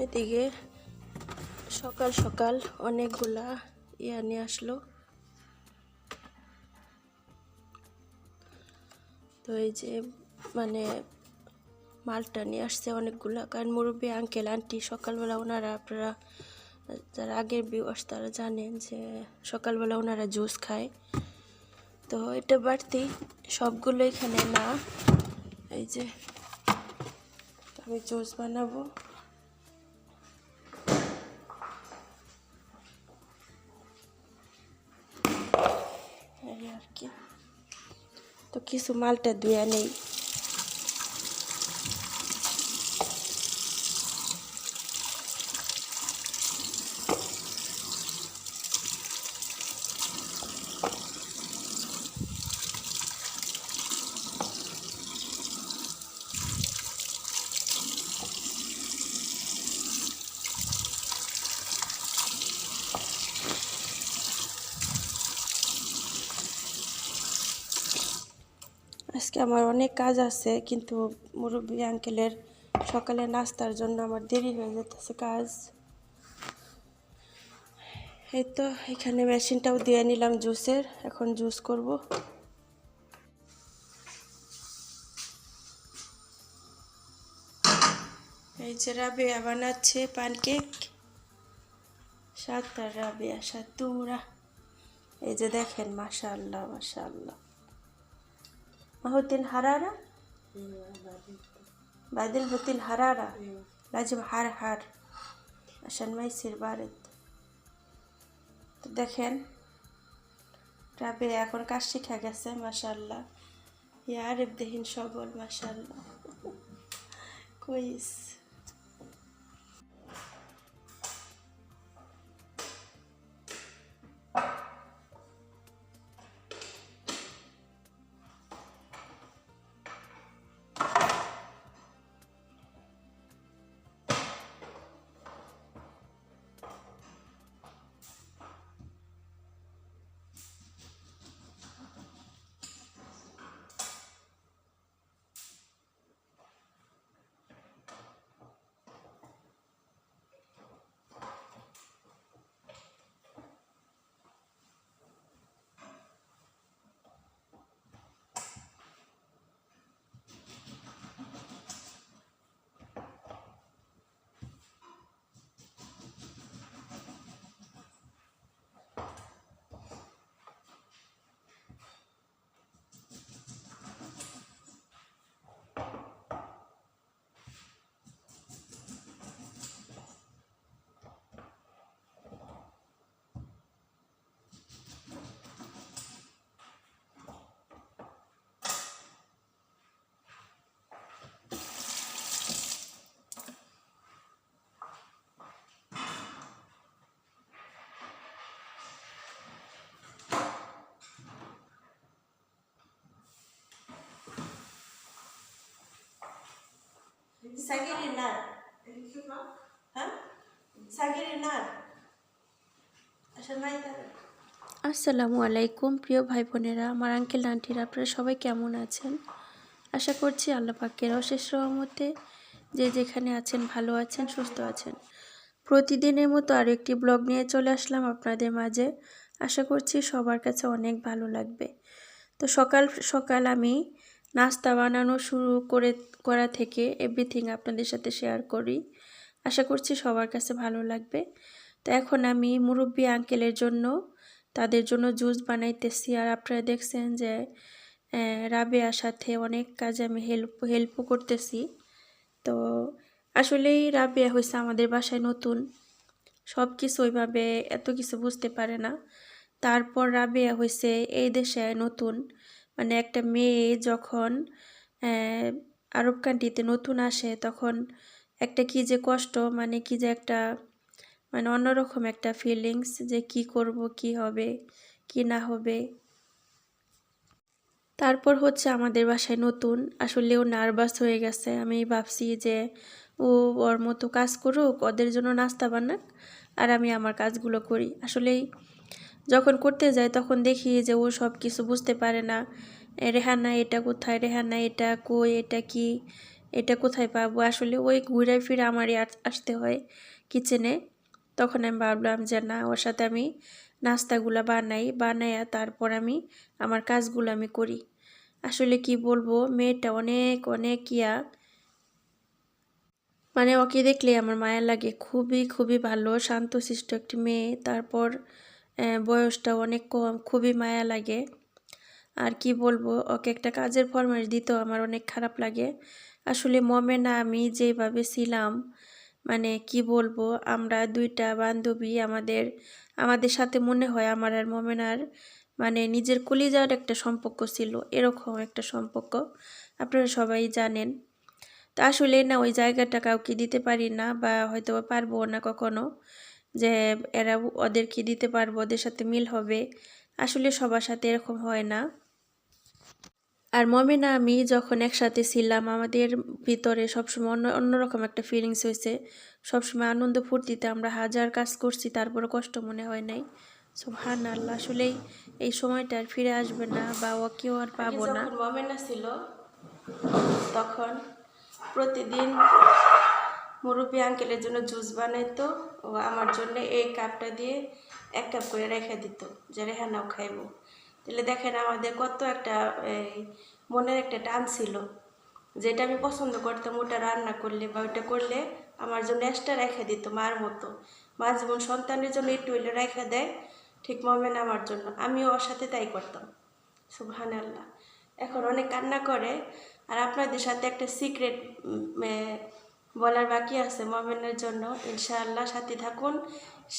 এদিকে সকাল সকাল অনেকগুলা নিয়ে আসলো। তো এই যে মানে মালটা নিয়ে আসছে অনেকগুলা, কারণ মুরব্বী আঙ্কেল আন্টি সকালবেলা ওনারা, আপনারা যারা আগের ভিউয়ার্স তারা জানেন যে সকালবেলা ওনারা জুস খায়। তো এটা বাড়তি সবগুলো এখানে না, এই যে আমি জুস বানাবো। এই আর কি, তো কিছু মালটা ধুয়ে নেই। আজকে আমার অনেক কাজ আছে, কিন্তু মুরব্বী আঙ্কেলের সকালে নাস্তার জন্য আমার দেরি হয়ে যেতেছে কাজ। এই তো এখানে মেশিনটাও দিয়ে নিলাম জুসের, এখন জুস করব। এই যে রাবেয়া বানাচ্ছে প্যানকেক, সাতটার রাবেয়া সাতুরা। এই যে দেখেন, মাশাআল্লাহ মাশাআল্লাহ। মাহুদ্দিন হারারা بعدين بطيء الحرارة لازم حار عشان ما يصير بارد। তো দেখেন রাবেয়া এখন কাজ শিখে গেছে মাশাআল্লাহ। ইয়ারেব দেহিন সবল মাশাআল্লাহ, كويس। সাগির নার, হ্যাঁ সাগির নার। আসসালামু আলাইকুম প্রিয় ভাই বোনেরা, আমার আঙ্কেল আন্টিরা, আপনারা সবাই কেমন আছেন? আশা করছি আল্লাহ পাকের অশেষ রহমতে যে যেখানে আছেন ভালো আছেন, সুস্থ আছেন। প্রতিদিনের মতো আরও একটি ব্লগ নিয়ে চলে আসলাম আপনাদের মাঝে। আশা করছি সবার কাছে অনেক ভালো লাগবে। তো সকাল সকাল আমি নাস্তা বানানো শুরু করা থেকে এভরিথিং আপনাদের সাথে শেয়ার করি। আশা করছি সবার কাছে ভালো লাগবে। তো এখন আমি মুরব্বী আঙ্কেলের জন্য, তাদের জন্য জুস বানাইতেছি। আর আপনারা দেখছেন যে রাবেয়ার সাথে অনেক কাজে আমি হেল্পও করতেছি। তো আসলেই রাবেয়া হয়েছে আমাদের বাসায় নতুন, সব কিছু ওইভাবে এত কিছু বুঝতে পারে না। তারপর রাবেয়া হয়েছে এই দেশে নতুন, মানে একটা মেয়ে যখন আরব কান্ট্রিতে নতুন আসে তখন একটা কি যে কষ্ট, মানে কি যে একটা মানে অন্যরকম একটা ফিলিংস, যে কি করব, কি হবে কি না হবে। তারপর হচ্ছে আমাদের বাসায় নতুন, আসলেও নার্ভাস হয়ে গেছে। আমি ভাবছি যে ওর মতো কাজ করুক, ওদের জন্য নাস্তা বানাক, আর আমি আমার কাজগুলো করি। আসলেই যখন করতে যাই তখন দেখি যে ও সব কিছু বুঝতে পারে না। রেহানা এটা কোথায়, রেহানা এটা কই, এটা কি, এটা কোথায় পাবো, আসলে ওই ঘুরে ফিরে আমারই আসতে হয় কিচেনে। তখন আমি ভাবলাম যে না, ওর সাথে আমি নাস্তাগুলো বানাইয়া তারপর আমি আমার কাজগুলো আমি করি। আসলে কি বলবো, মেয়েটা অনেক অনেক মানে ওকে দেখলে আমার মায়া লাগে। খুবই খুবই ভালো, শান্তশিষ্ট একটি মেয়ে। তারপর বয়সটা অনেক কম, খুবই মায়া লাগে। আর কি বলবো, ওকে একটা কাজের ফরমাইশ দিতেও আমার অনেক খারাপ লাগে। আসলে মমেনা আমি যেভাবে ছিলাম, মানে কি বলবো, আমরা দুইটা বান্ধবী, আমাদের আমাদের সাথে মনে হয় আমার আর মমেনার মানে নিজের কলিজার একটা সম্পর্ক ছিল, এরকম একটা সম্পর্ক। আপনারা সবাই জানেন। তা আসলে না, ওই জায়গাটা কাউকে দিতে পারি না, বা হয়তো পারবো না কখনো যে এরা ওদেরকে দিতে পারবো, ওদের সাথে মিল হবে। আসলে সবার সাথে এরকম হয় না। আর মমিনা আমি যখন একসাথে ছিলাম, আমাদের ভিতরে সবসময় অন্যরকম একটা ফিলিংস হয়েছে। সবসময় আনন্দ ফুর্তিতে আমরা হাজার কাজ করছি, তারপরে কষ্ট মনে হয় নাই। সুবহানাল্লাহ, আসলেই এই সময়টা আর ফিরে আসবে না, বা ওকেও আর পাবো না। যখন মমিনা ছিল তখন প্রতিদিন মুরব্বী আঙ্কেলের জন্য জুস বানাইতো, ও আমার জন্য এই কাপটা দিয়ে 1 কাপ করে রেখে দিত যে রেহানাও খাইবো। তাহলে দেখেন আমাদের কত একটা মনের একটা টান ছিল, যেটা আমি পছন্দ করতাম ওটা রান্না করলে বা ওটা করলে আমার জন্য এক্সট্রা রেখে দিত মার মতো। মা যেমন সন্তানের জন্য একটু হইলে রেখে দেয়, ঠিক মমেন আমার জন্য, আমিও ওর সাথে তাই করতাম। সুবহানাল্লাহ। এখন অনেক কান্না করে। আর আপনাদের সাথে একটা সিক্রেট বলার বাকি আছে মোমেনের জন্য। ইনশাআল্লাহ সাথে থাকুন,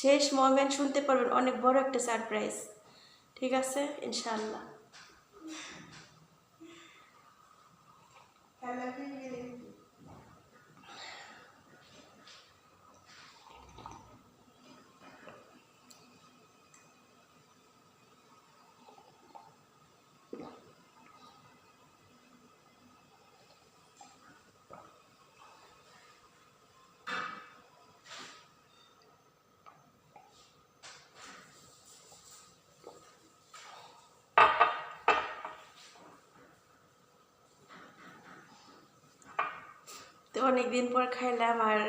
শেষ মোমেন্ট শুনতে পারবেন, অনেক বড় একটা সারপ্রাইজ। ঠিক আছে, ইনশাআল্লাহ। তো অনেকদিন পর খাইলাম, আর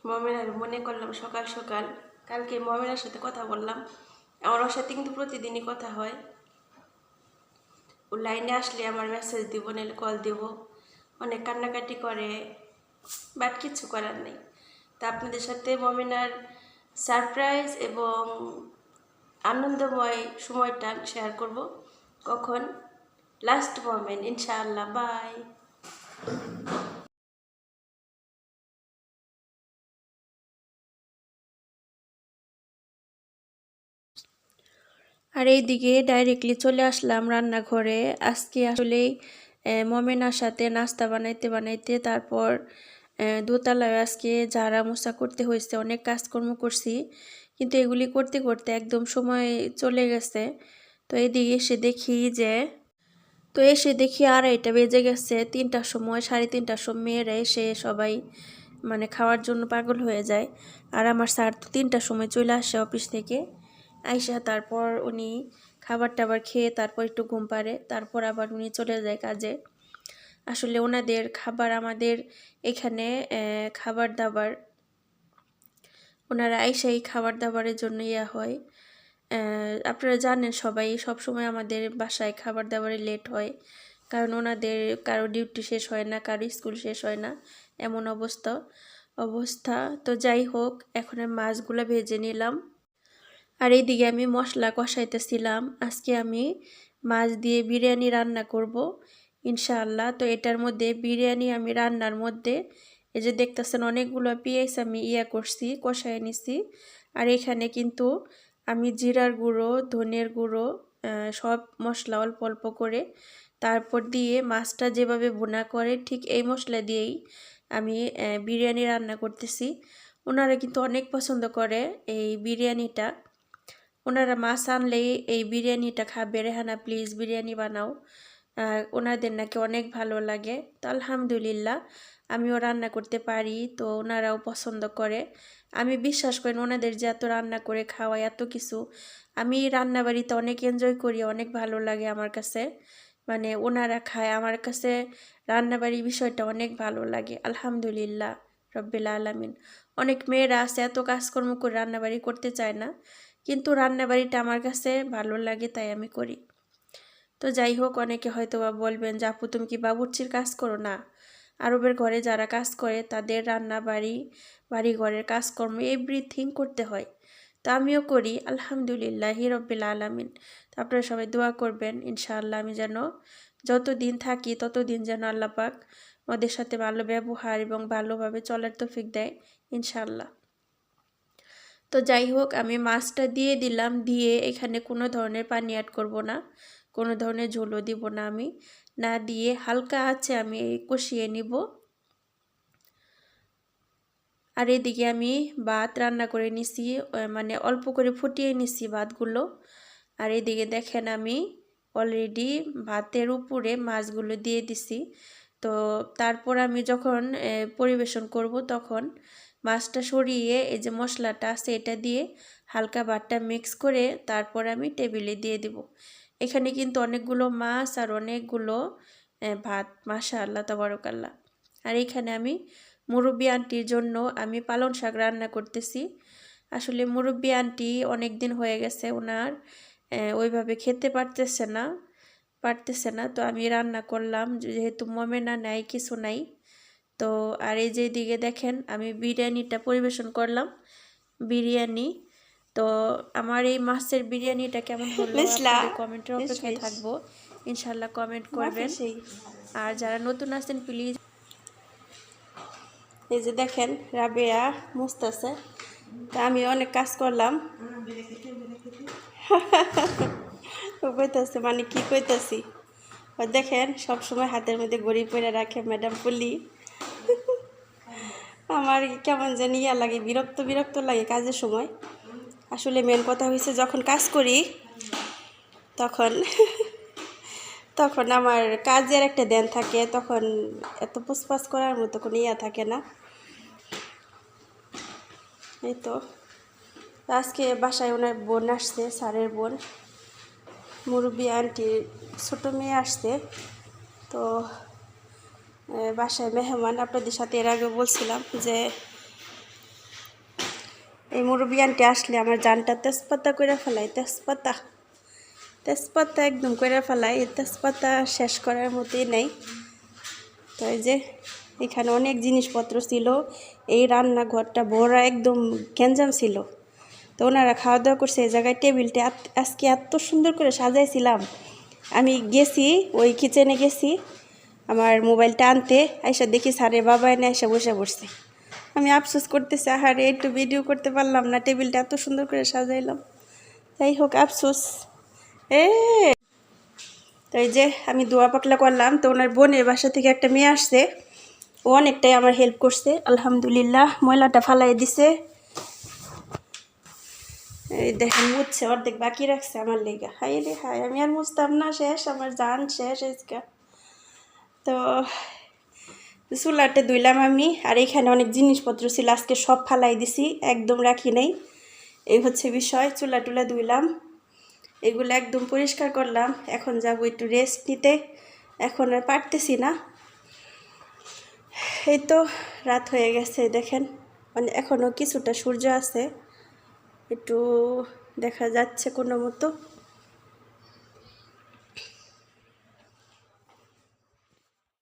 মমিনার মনে করলাম সকাল সকাল। কালকে মমিনার সাথে কথা বললাম, আমার ওর সাথে কিন্তু প্রতিদিনই কথা হয়। ও লাইনে আসলে আমার মেসেজ দিব, নাহলে কল দিব। অনেক কান্নাকাটি করে, বাট কিছু করার নেই। তা আপনাদের সাথে মমিনার সারপ্রাইজ এবং আনন্দময় সময়টা শেয়ার করব কখন, লাস্ট মোমেন্ট, ইনশাআল্লাহ। বাই। আর এইদিকে ডাইরেক্টলি চলে আসলাম রান্নাঘরে। আজকে আসলেই মমেনার সাথে নাস্তা বানাইতে বানাইতে তারপর দোতলায় আজকে ঝাড়া মোছা করতে হয়েছে, অনেক কাজকর্ম করছি, কিন্তু এগুলি করতে করতে একদম সময় চলে গেছে। তো এদিকে এসে দেখি 2:30 বেজে গেছে। 3টার সময়, 3:30টার সময় মেয়েরা এসে সবাই মানে খাওয়ার জন্য পাগল হয়ে যায়। আর আমার স্যার তো 3টার সময় চলে আসে অফিস থেকে। আইসা তারপর উনি খাবার টাবার খেয়ে তারপর একটু ঘুম পাড়ে, তারপর আবার উনি চলে যায় কাজে। আসলে ওনাদের খাবার, আমাদের এখানে খাবার দাবার, ওনারা আইসাই খাবার দাবারের জন্য হয়। আপনারা জানেন সবাই, সবসময় আমাদের বাসায় খাবার দাবারে লেট হয়, কারণ ওনাদের কারো ডিউটি শেষ হয় না, কারো স্কুল শেষ হয় না, এমন অবস্থা। তো যাই হোক, এখন আমি মাছগুলো ভেজে নিলাম। আর এইদিকে আমি মশলা কষাইতেছিলাম। আজকে আমি মাছ দিয়ে বিরিয়ানি রান্না করব ইনশাআল্লাহ। তো এটার মধ্যে বিরিয়ানি আমি রান্নার মধ্যে এই যে দেখতেছেন অনেকগুলো পেঁয়াজ আমি করছি, কষাই নিছি। আর এখানে কিন্তু আমি জিরার গুঁড়ো, ধনের গুঁড়ো, সব মশলা অল্প অল্প করে তারপর দিয়ে মাছটা যেভাবে ভুনা করে ঠিক এই মশলা দিয়েই আমি বিরিয়ানি রান্না করতেছি। ওনারা কিন্তু অনেক পছন্দ করে এই বিরিয়ানিটা। ওনারা মাছ আনলেই এই বিরিয়ানিটা খাবে, রেহানা প্লিজ বিরিয়ানি বানাও। ওনাদের নাকি অনেক ভালো লাগে। তো আলহামদুলিল্লাহ আমিও রান্না করতে পারি, তো ওনারাও পছন্দ করে। আমি বিশ্বাস করি ওনাদের যে এত রান্না করে খাওয়াই, এত কিছু, আমি রান্নাবাড়িতে অনেক এনজয় করি, অনেক ভালো লাগে আমার কাছে। মানে ওনারা খায়। আমার কাছে রান্নাবাড়ির বিষয়টা অনেক ভালো লাগে। আলহামদুলিল্লাহ রব্বিল আলামিন। অনেক মেয়েরা আছে এত কাজকর্ম করে রান্নাবাড়ি করতে চায় না, কিন্তু রান্নাবাড়িটা আমার কাছে ভালো লাগে, তাই আমি করি। তো যাই হোক, অনেকে হয়তো বা বলবেন যে আপু তুমি কি বাবুর্চির কাজ করো? না, আরবের ঘরে যারা কাজ করে তাদের বাড়ি ঘরের কাজকর্ম এভরিথিং করতে হয়। তো আমিও করি আলহামদুলিল্লাহি রব্বিল আলামিন। তো আপনারা সবাই দোয়া করবেন ইনশাআল্লাহ আমি যেন যতদিন থাকি ততদিন যেন আল্লাহ পাক আমাদের সাথে ভালো ব্যবহার এবং ভালোভাবে চলার তৌফিক দেয় ইনশাআল্লাহ। তো যাই হোক, আমি মাছটা দিয়ে দিলাম, দিয়ে এখানে কোনো ধরনের পানি অ্যাড করব না, কোনো ধরনের ঝোলও দিব না, আমি না দিয়ে হালকা আছে আমি কষিয়ে নিব। আর এদিকে আমি ভাত রান্না করে নিছি, মানে অল্প করে ফুটিয়ে নিছি ভাতগুলো। আর এদিকে দেখেন আমি অলরেডি ভাতের উপরে মাছগুলো দিয়ে দিছি। তো তারপর আমি যখন পরিবেশন করব তখন মাছটা সরিয়ে এই যে মশলাটা আছে এটা দিয়ে হালকা ভাতটা মিক্স করে তারপর আমি টেবিলে দিয়ে দিব। এখানে কিন্তু অনেকগুলো মাছ আর অনেকগুলো ভাত, মাশাআল্লাহ তাবারাকাল্লাহ। আর এখানে আমি মুরব্বি আন্টির জন্য আমি পালং শাক রান্না করতেছি। আসলে মুরব্বি আন্টি অনেক দিন হয়ে গেছে, ওনার ওইভাবে খেতে পারতেছে না, তো আমি রান্না করলাম, যেহেতু মমেনা নাই কিছু নাই। তো আর এই যে দিকে দেখেন আমি বিরিয়ানিটা পরিবেশন করলাম, বিরিয়ানি। তো আমার এই মাছের বিরিয়ানিটা কেমন হলো আপনাদের কমেন্টের অপেক্ষায় থাকবো, ইনশাল্লাহ কমেন্ট করবেন। আর যারা নতুন আছেন প্লিজ। এই যে দেখেন রাবেয়া মুছতেছে, তা আমি অনেক কাজ করলাম। কইতেছে মানে কি কইতেছি, দেখেন সবসময় হাতের মধ্যে ঘড়ি পরে রাখে ম্যাডাম পুলি। আমার কেমন জানি ইয়া লাগে, বিরক্ত লাগে কাজের সময়। আসলে মেন কথা হয়েছে যখন কাজ করি তখন আমার কাজের একটা ধ্যান থাকে, তখন এত পুসপাস করার মতো কোনো ইয়া থাকে না। এই তো আজকে বাসায় ওনার বোন আসছে, স্যারের বোন, মুরব্বি আন্টির ছোটো মেয়ে আসছে। তো বাসায় মেহমান, আপনাদের সাথে এর আগে বলছিলাম যে এই মুরব্বি আন্টি আসলে আমার জানটা তেজপাতা করে ফেলায়, তেজপাতা একদম করে ফেলায়, এই তেজপাতা শেষ করার মতোই নেই। তো এই যে এখানে অনেক জিনিসপত্র ছিল, এই রান্নাঘরটা ভরা একদম গ্যাঞ্জাম ছিল। তো ওনারা খাওয়া দাওয়া করছে, এই জায়গায় টেবিলটা আজকে এত সুন্দর করে সাজাইছিলাম। আমি গেছি ওই কিচেনে গেছি আমার মোবাইলটা আনতে, আইসা দেখি স্যারের বাবা এনে এসে বসে পড়ছে। আমি আফসোস করতেছি, আহারে একটু ভিডিও করতে পারলাম না, টেবিলটা এত সুন্দর করে সাজাইলাম। যাই হোক আফসোস। তো এই যে আমি দোয়া পাকলা করলাম, তো ওনার বোনের বাসা থেকে একটা মেয়ে আসছে, ও অনেকটাই আমার হেল্প করছে আলহামদুলিল্লাহ। ময়লাটা ফালাই দিছে, এই দেখেন মুছছে, অর্ধেক বাকি রাখছে আমার লেগা। হাই রে হাই, আমি আর মুছতাম না, শেষ আমার জান শেষ আজকে। তো চুলাতে ধুইলাম আমি, আর এখানে অনেক জিনিসপত্র ছিল আজকে সব ফালাই দিছি, একদম রাখি নাই। এই হচ্ছে বিষয়, চুলা টুলা ধুইলাম, এগুলো একদম পরিষ্কার করলাম। এখন যাবো একটু রেস্ট নিতে, এখন আর পারতেছি না। এই তো রাত হয়ে গেছে, দেখেন মানে এখনও কিছুটা সূর্য আছে, একটু দেখা যাচ্ছে কোনো মতো।